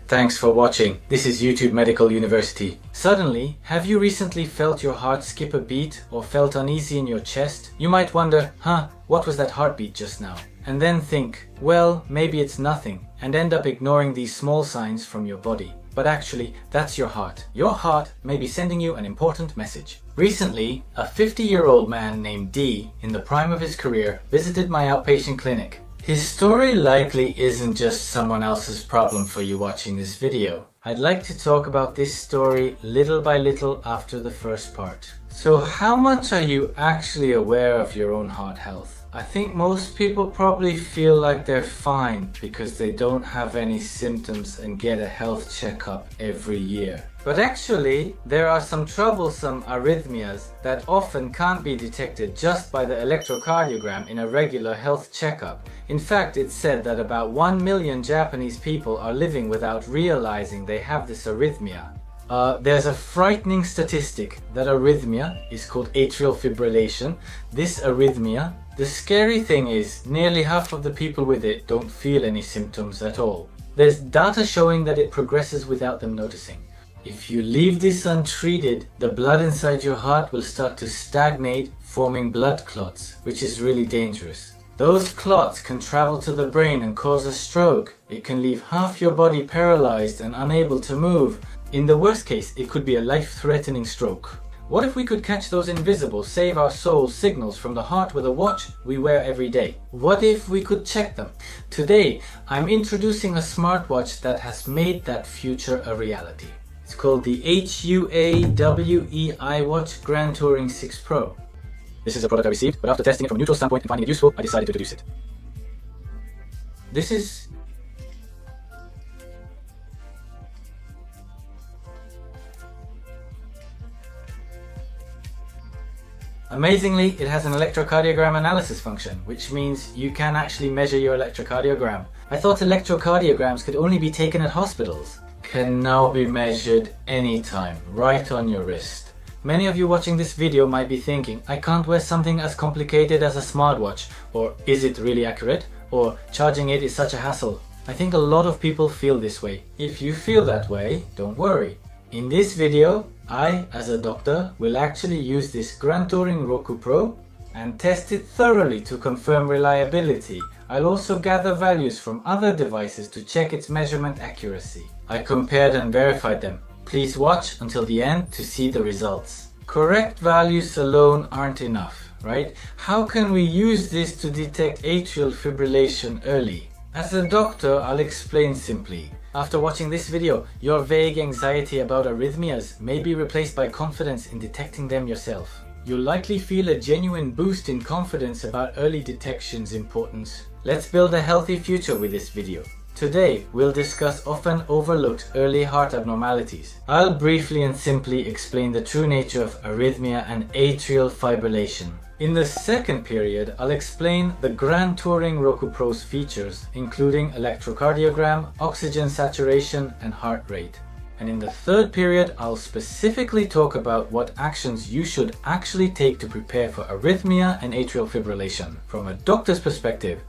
Thanks for watching. This is YouTube Medical University. Suddenly, have you recently felt your heart skip a beat or felt uneasy in your chest? You might wonder, what was that heartbeat just now? And then think, well, maybe it's nothing, and end up ignoring these small signs from your body. But actually, that's your heart. Your heart may be sending you an important message. Recently, a 50-year-old man named D, in the prime of his career, visited my outpatient clinic. His story likely isn't just someone else's problem for you watching this video. I'd like to talk about this story little by little after the first part. So how much are you actually aware of your own heart health? I think most people probably feel like they're fine because they don't have any symptoms and get a health checkup every year. But actually, there are some troublesome arrhythmias that often can't be detected just by the electrocardiogram in a regular health checkup. In fact, it's said that about 1 million Japanese people are living without realizing they have this arrhythmia. There's a frightening statistic that arrhythmia is called atrial fibrillation. This arrhythmia, the scary thing is, nearly half of the people with it don't feel any symptoms at all. There's data showing that it progresses without them noticing. If you leave this untreated, the blood inside your heart will start to stagnate, forming blood clots, which is really dangerous. Those clots can travel to the brain and cause a stroke. It can leave half your body paralyzed and unable to move. In the worst case, it could be a life-threatening stroke. What if we could catch those invisible, save our soul signals from the heart with a watch we wear every day? What if we could check them? Today, I'm introducing a smartwatch that has made that future a reality. It's called the HUAWEI Watch Grand Touring 6 Pro. This is a product I received, but after testing it from a neutral standpoint and finding it useful, I decided to introduce it. This is Amazingly, it has an electrocardiogram analysis function, which means you can actually measure your electrocardiogram. I thought electrocardiograms could only be taken at hospitals. Can now be measured anytime, right on your wrist. Many of you watching this video might be thinking, I can't wear something as complicated as a smartwatch, or is it really accurate, or charging it is such a hassle. I think a lot of people feel this way. If you feel that way, don't worry. In this video, I, as a doctor, will actually use this Grand Touring Roku Pro and test it thoroughly to confirm reliability. I'll also gather values from other devices to check its measurement accuracy. I compared and verified them. Please watch until the end to see the results. Correct values alone aren't enough, right? How can we use this to detect atrial fibrillation early? As a doctor, I'll explain simply. After watching this video, your vague anxiety about arrhythmias may be replaced by confidence in detecting them yourself. You'll likely feel a genuine boost in confidence about early detection's importance. Let's build a healthy future with this video. Today, we'll discuss often overlooked early heart abnormalities. I'll briefly and simply explain the true nature of arrhythmia and atrial fibrillation. In the second period, I'll explain the Grand Touring Roku Pro's features, including electrocardiogram, oxygen saturation, and heart rate. And in the third period, I'll specifically talk about what actions you should actually take to prepare for arrhythmia and atrial fibrillation from a doctor's perspective.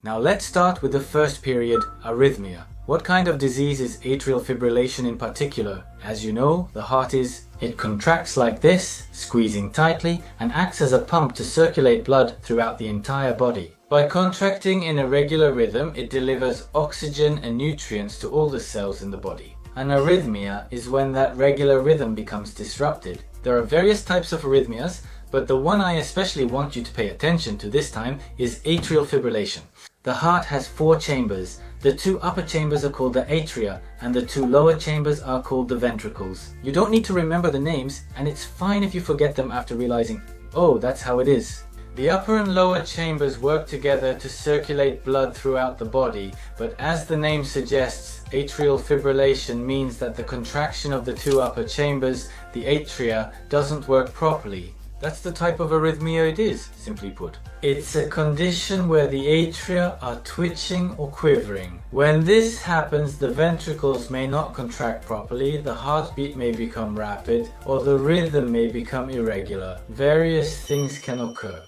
Now let's start with the first period, arrhythmia. What kind of disease is atrial fibrillation in particular? As you know, the heart it contracts like this, squeezing tightly, and acts as a pump to circulate blood throughout the entire body. By contracting in a regular rhythm, it delivers oxygen and nutrients to all the cells in the body. An arrhythmia is when that regular rhythm becomes disrupted. There are various types of arrhythmias, but the one I especially want you to pay attention to this time is atrial fibrillation. The heart has 4 chambers. The 2 upper chambers are called the atria, and the 2 lower chambers are called the ventricles. You don't need to remember the names, and it's fine if you forget them after realizing, oh, that's how it is. The upper and lower chambers work together to circulate blood throughout the body, but as the name suggests, atrial fibrillation means that the contraction of the 2 upper chambers, the atria, doesn't work properly. That's the type of arrhythmia it is, simply put. It's a condition where the atria are twitching or quivering. When this happens, the ventricles may not contract properly, the heartbeat may become rapid, or the rhythm may become irregular. Various things can occur.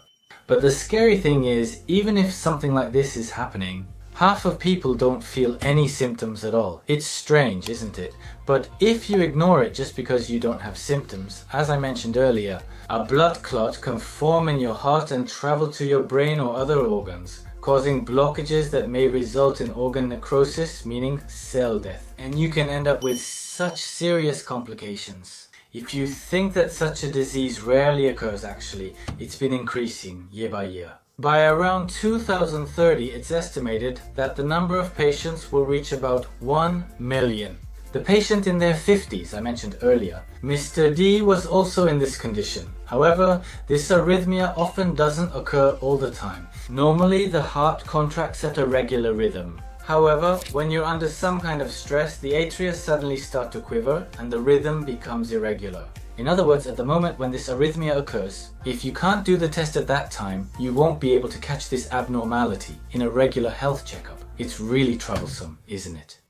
But the scary thing is, even if something like this is happening, Half of people don't feel any symptoms at all. It's strange, isn't it? But if you ignore it just because you don't have symptoms, as I mentioned earlier, a blood clot can form in your heart and travel to your brain or other organs, causing blockages that may result in organ necrosis, meaning cell death. And you can end up with such serious complications. If you think that such a disease rarely occurs, actually, it's been increasing year by year. By around 2030, it's estimated that the number of patients will reach about 1 million. The patient in their 50s I mentioned earlier, Mr. D, was also in this condition. However, this arrhythmia often doesn't occur all the time. Normally, the heart contracts at a regular rhythm. However, when you're under some kind of stress, the atria suddenly start to quiver and the rhythm becomes irregular. In other words, at the moment when this arrhythmia occurs, if you can't do the test at that time, you won't be able to catch this abnormality in a regular health checkup. It's really troublesome, isn't it?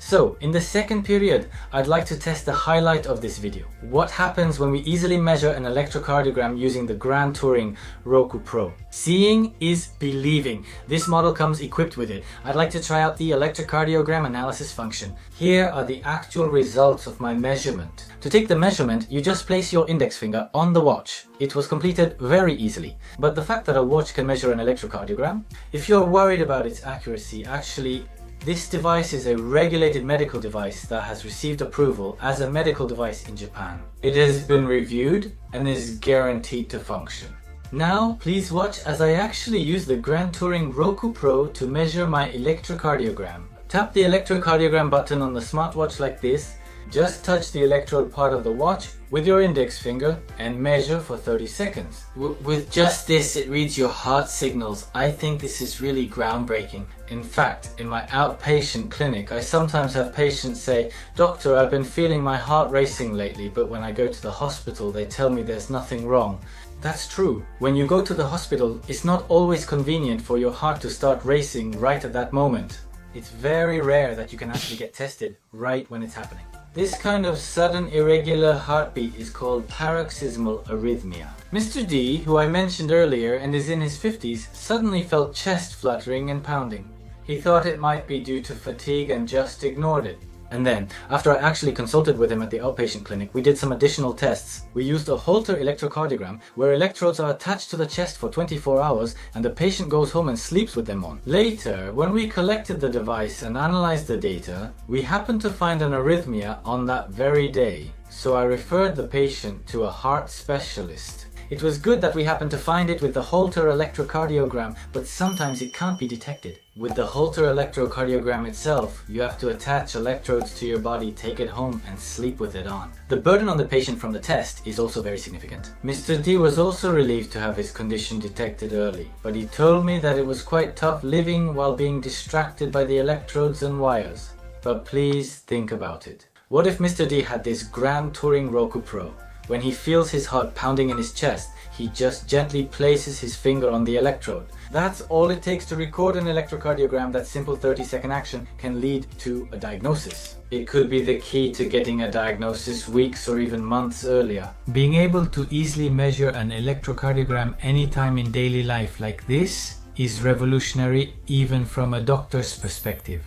So, in the second period, I'd like to test the highlight of this video. What happens when we easily measure an electrocardiogram using the Grand Touring Roku Pro? Seeing is believing. This model comes equipped with it. I'd like to try out the electrocardiogram analysis function. Here are the actual results of my measurement. To take the measurement, you just place your index finger on the watch. It was completed very easily. But the fact that a watch can measure an electrocardiogram, if you're worried about its accuracy, actually, this device is a regulated medical device that has received approval as a medical device in Japan. It has been reviewed and is guaranteed to function. Now, please watch as I actually use the Grand Touring Roku Pro to measure my electrocardiogram. Tap the electrocardiogram button on the smartwatch like this. Just touch the electrode part of the watch with your index finger and measure for 30 seconds. With just this, it reads your heart signals. I think this is really groundbreaking. In fact, in my outpatient clinic, I sometimes have patients say, "Doctor, I've been feeling my heart racing lately, but when I go to the hospital, they tell me there's nothing wrong." That's true. When you go to the hospital, it's not always convenient for your heart to start racing right at that moment. It's very rare that you can actually get tested right when it's happening. This kind of sudden irregular heartbeat is called paroxysmal arrhythmia. Mr. D, who I mentioned earlier and is in his 50s, suddenly felt chest fluttering and pounding. He thought it might be due to fatigue and just ignored it. And then, after I actually consulted with him at the outpatient clinic, we did some additional tests. We used a Holter electrocardiogram where electrodes are attached to the chest for 24 hours and the patient goes home and sleeps with them on. Later, when we collected the device and analyzed the data, we happened to find an arrhythmia on that very day. So I referred the patient to a heart specialist. It was good that we happened to find it with the Holter electrocardiogram, but sometimes it can't be detected. With the Holter electrocardiogram itself, you have to attach electrodes to your body, take it home and sleep with it on. The burden on the patient from the test is also very significant. Mr. D was also relieved to have his condition detected early, but he told me that it was quite tough living while being distracted by the electrodes and wires. But please think about it. What if Mr. D had this Grand Touring Roku Pro? When he feels his heart pounding in his chest, he just gently places his finger on the electrode. That's all it takes to record an electrocardiogram. That simple 30-second action can lead to a diagnosis. It could be the key to getting a diagnosis weeks or even months earlier. Being able to easily measure an electrocardiogram anytime in daily life like this is revolutionary even from a doctor's perspective.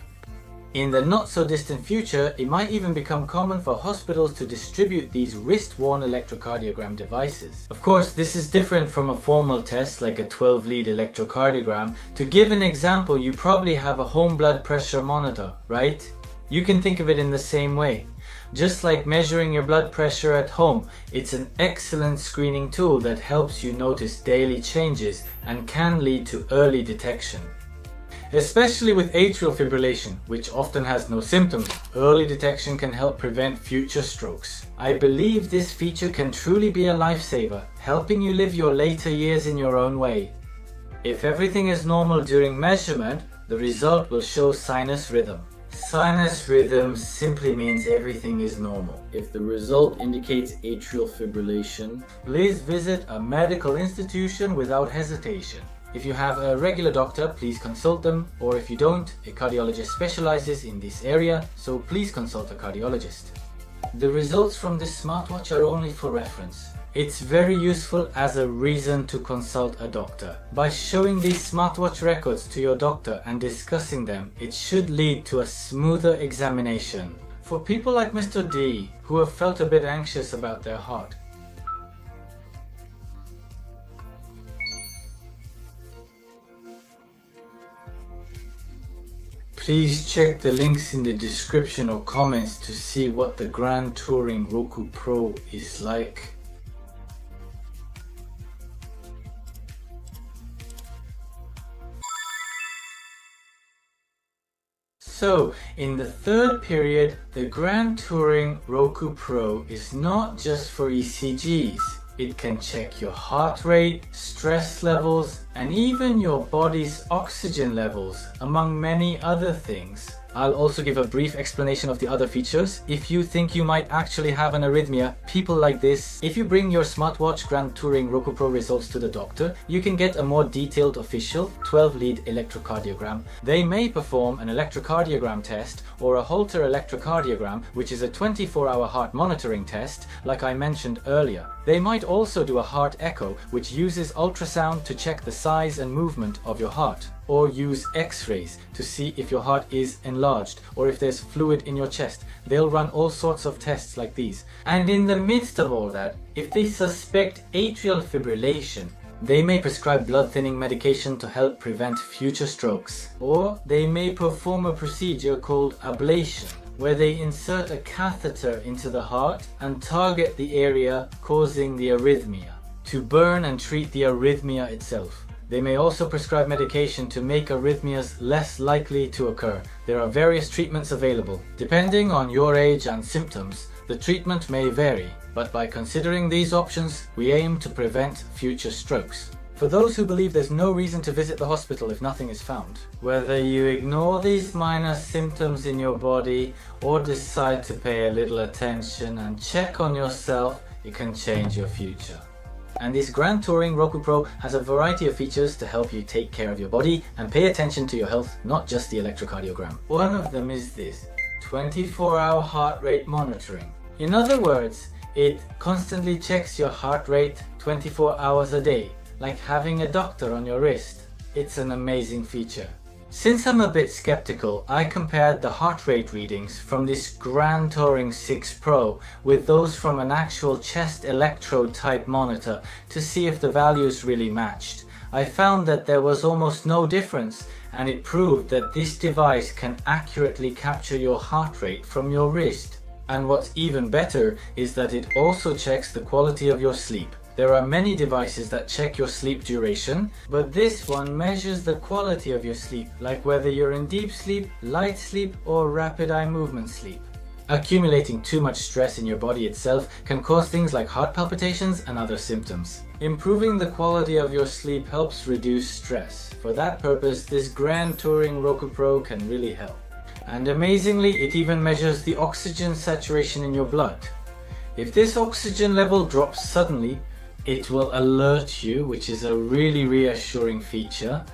In the not so distant future, it might even become common for hospitals to distribute these wrist-worn electrocardiogram devices. Of course, this is different from a formal test like a 12-lead electrocardiogram. To give an example, you probably have a home blood pressure monitor, right? You can think of it in the same way. Just like measuring your blood pressure at home, it's an excellent screening tool that helps you notice daily changes and can lead to early detection. Especially with atrial fibrillation, which often has no symptoms, early detection can help prevent future strokes. I believe this feature can truly be a lifesaver, helping you live your later years in your own way. If everything is normal during measurement, the result will show sinus rhythm. Sinus rhythm simply means everything is normal. If the result indicates atrial fibrillation, please visit a medical institution without hesitation. If you have a regular doctor, please consult them, or if you don't, a cardiologist specializes in this area, so please consult a cardiologist. The results from this smartwatch are only for reference. It's very useful as a reason to consult a doctor. By showing these smartwatch records to your doctor and discussing them, it should lead to a smoother examination. For people like Mr. D, who have felt a bit anxious about their heart, please check the links in the description or comments to see what the Grand Touring Roku Pro is like. So, in the third period, the Grand Touring Roku Pro is not just for ECGs. It can check your heart rate, stress levels, and even your body's oxygen levels, among many other things. I'll also give a brief explanation of the other features. If you think you might actually have an arrhythmia, people like this, if you bring your smartwatch Grand Touring Roku Pro results to the doctor, you can get a more detailed official 12-lead electrocardiogram. They may perform an electrocardiogram test or a Holter electrocardiogram, which is a 24-hour heart monitoring test, like I mentioned earlier. They might also do a heart echo, which uses ultrasound to check the size and movement of your heart, or use x-rays to see if your heart is enlarged or if there's fluid in your chest. They'll run all sorts of tests like these. And in the midst of all that, if they suspect atrial fibrillation, they may prescribe blood thinning medication to help prevent future strokes. Or they may perform a procedure called ablation, where they insert a catheter into the heart and target the area causing the arrhythmia to burn and treat the arrhythmia itself. They may also prescribe medication to make arrhythmias less likely to occur. There are various treatments available. Depending on your age and symptoms, the treatment may vary, but by considering these options, we aim to prevent future strokes. For those who believe there's no reason to visit the hospital if nothing is found, whether you ignore these minor symptoms in your body or decide to pay a little attention and check on yourself, it can change your future. And this Grand Touring Roku Pro has a variety of features to help you take care of your body and pay attention to your health, not just the electrocardiogram. One of them is this 24-hour heart rate monitoring. In other words, it constantly checks your heart rate 24 hours a day, like having a doctor on your wrist. It's an amazing feature. Since I'm a bit skeptical, I compared the heart rate readings from this Grand Touring 6 Pro with those from an actual chest electrode type monitor to see if the values really matched. I found that there was almost no difference, and it proved that this device can accurately capture your heart rate from your wrist. And what's even better is that it also checks the quality of your sleep. There are many devices that check your sleep duration, but this one measures the quality of your sleep, like whether you're in deep sleep, light sleep, or rapid eye movement sleep. Accumulating too much stress in your body itself can cause things like heart palpitations and other symptoms. Improving the quality of your sleep helps reduce stress. For that purpose, this Grand Touring Roku Pro can really help. And amazingly, it even measures the oxygen saturation in your blood. If this oxygen level drops suddenly, it will alert you, which is a really reassuring feature.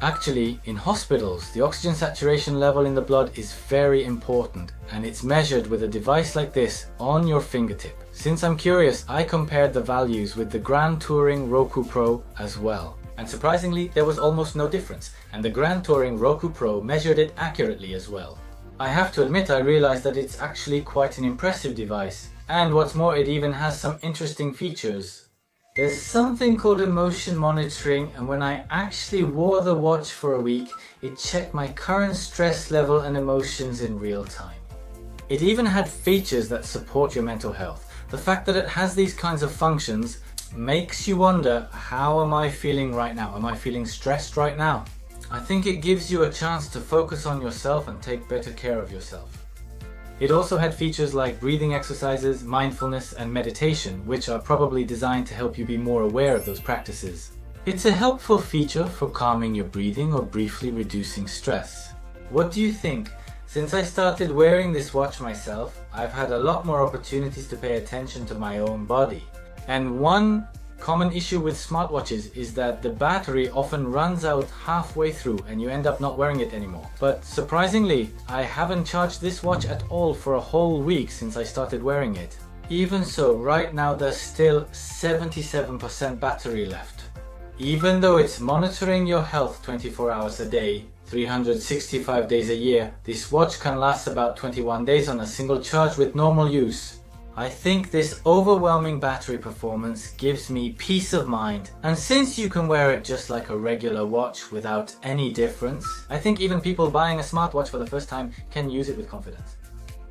Actually, in hospitals, the oxygen saturation level in the blood is very important, and it's measured with a device like this on your fingertip. Since I'm curious, I compared the values with the Grand Touring Roku Pro as well. And surprisingly, there was almost no difference, and the Grand Touring Roku Pro measured it accurately as well. I have to admit, I realized that it's actually quite an impressive device. And what's more, it even has some interesting features. There's something called emotion monitoring, and when I actually wore the watch for a week, it checked my current stress level and emotions in real time. It even had features that support your mental health. The fact that it has these kinds of functions makes you wonder, how am I feeling right now? Am I feeling stressed right now? I think it gives you a chance to focus on yourself and take better care of yourself. It also had features like breathing exercises, mindfulness, and meditation, which are probably designed to help you be more aware of those practices. It's a helpful feature for calming your breathing or briefly reducing stress. What do you think? Since I started wearing this watch myself, I've had a lot more opportunities to pay attention to my own body. And one Common issue with smartwatches is that the battery often runs out halfway through and you end up not wearing it anymore. But surprisingly, I haven't charged this watch at all for a whole week since I started wearing it. Even so, right now there's still 77% battery left. Even though it's monitoring your health 24 hours a day, 365 days a year, this watch can last about 21 days on a single charge with normal use. I think this overwhelming battery performance gives me peace of mind, and since you can wear it just like a regular watch without any difference, I think even people buying a smartwatch for the first time can use it with confidence.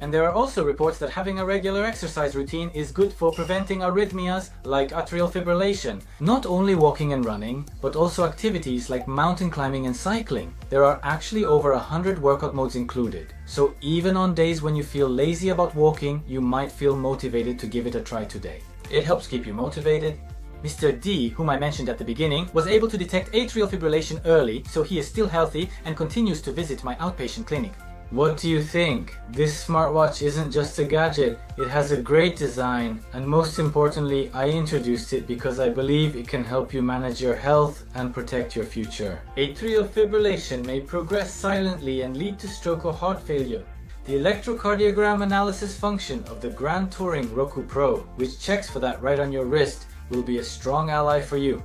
And there are also reports that having a regular exercise routine is good for preventing arrhythmias like atrial fibrillation. Not only walking and running, but also activities like mountain climbing and cycling. There are actually over 100 workout modes included. So even on days when you feel lazy about walking, you might feel motivated to give it a try today. It helps keep you motivated. Mr. D, whom I mentioned at the beginning, was able to detect atrial fibrillation early, so he is still healthy and continues to visit my outpatient clinic. What do you think? This smartwatch isn't just a gadget, it has a great design, and most importantly, I introduced it because I believe it can help you manage your health and protect your future. Atrial fibrillation may progress silently and lead to stroke or heart failure. The electrocardiogram analysis function of the Grand Touring Roku Pro, which checks for that right on your wrist, will be a strong ally for you.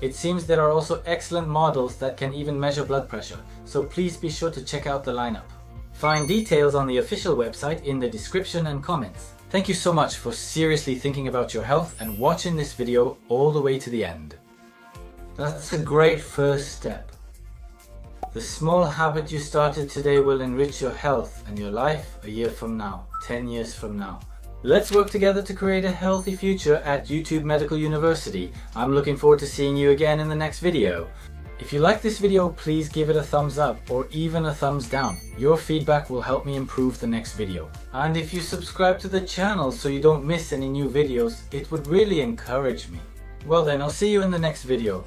It seems there are also excellent models that can even measure blood pressure, so please be sure to check out the lineup. Find details on the official website in the description and comments. Thank you so much for seriously thinking about your health and watching this video all the way to the end. That's a great first step. The small habit you started today will enrich your health and your life a year from now, 10 years from now. Let's work together to create a healthy future at YouTube Medical University. I'm looking forward to seeing you again in the next video. If you like this video, please give it a thumbs up or even a thumbs down. Your feedback will help me improve the next video. And if you subscribe to the channel so you don't miss any new videos, it would really encourage me. Well then, I'll see you in the next video.